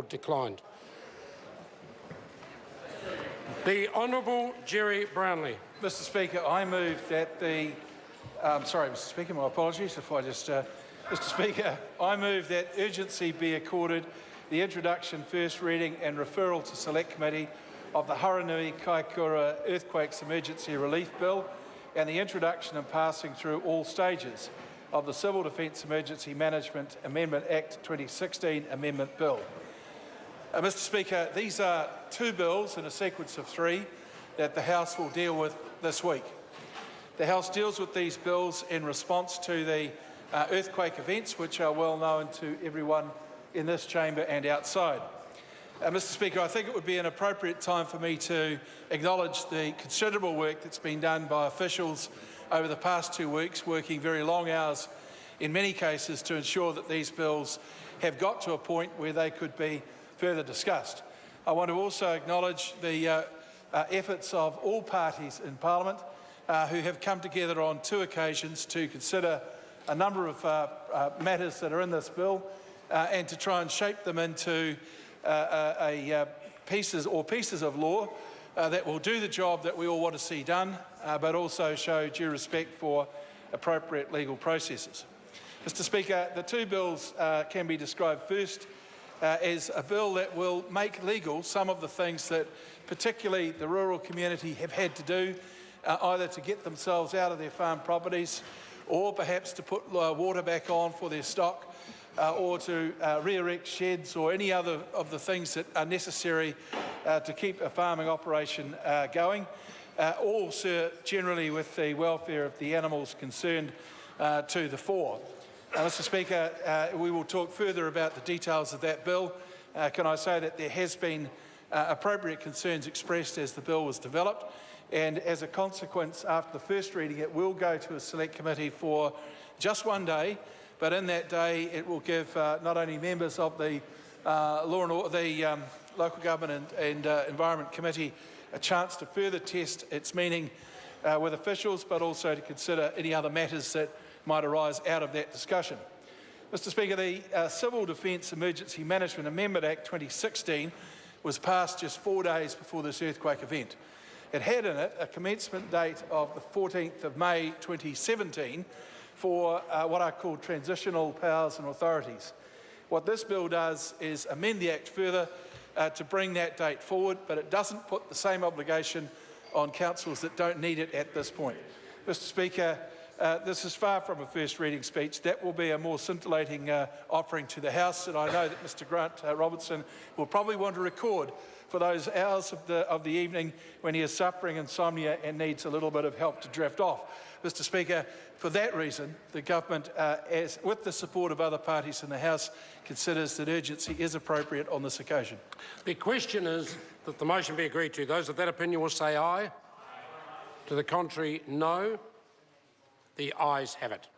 Declined. The Honourable Jerry Brownlee. Mr Speaker, I move that the... sorry, Mr Speaker, my apologies if I just... Mr Speaker, I move that urgency be accorded the introduction, first reading and referral to Select Committee of the Haranui Kaikoura Earthquakes Emergency Relief Bill and the introduction and passing through all stages of the Civil Defence Emergency Management Amendment Act 2016 Amendment Bill. Mr Speaker, these are two bills in a sequence of three that the House will deal with this week. The House deals with these bills in response to the earthquake events, which are well known to everyone in this chamber and outside. Mr Speaker, I think it would be an appropriate time for me to acknowledge the considerable work that's been done by officials over the past 2 weeks, working very long hours in many cases to ensure that these bills have got to a point where they could be further discussed. I want to also acknowledge the efforts of all parties in Parliament who have come together on 2 occasions to consider a number of matters that are in this bill and to try and shape them into pieces of law that will do the job that we all want to see done, but also show due respect for appropriate legal processes. Mr Speaker, the 2 bills can be described first as a bill that will make legal some of the things that particularly the rural community have had to do, either to get themselves out of their farm properties or perhaps to put water back on for their stock or to re-erect sheds or any other of the things that are necessary to keep a farming operation going, all generally with the welfare of the animals concerned to the fore. Mr Speaker, we will talk further about the details of that bill. Can I say that there has been appropriate concerns expressed as the bill was developed, and as a consequence, after the first reading, it will go to a select committee for just 1 day, but in that day it will give not only members of the Local Government and Environment Committee a chance to further test its meaning with officials, but also to consider any other matters that might arise out of that discussion. Mr Speaker, the Civil Defence Emergency Management Amendment Act 2016 was passed just 4 days before this earthquake event. It had in it a commencement date of the 14th of May 2017 for what are called transitional powers and authorities. What this bill does is amend the Act further to bring that date forward, but it doesn't put the same obligation on councils that don't need it at this point. Mr Speaker, this is far from a first reading speech. That will be a more scintillating offering to the House, and I know that Mr Grant Robertson will probably want to record for those hours of the evening when he is suffering insomnia and needs a little bit of help to drift off. Mr Speaker, for that reason, the government, with the support of other parties in the House, considers that urgency is appropriate on this occasion. The question is that the motion be agreed to. Those of that opinion will say aye. To the contrary, no. The ayes have it.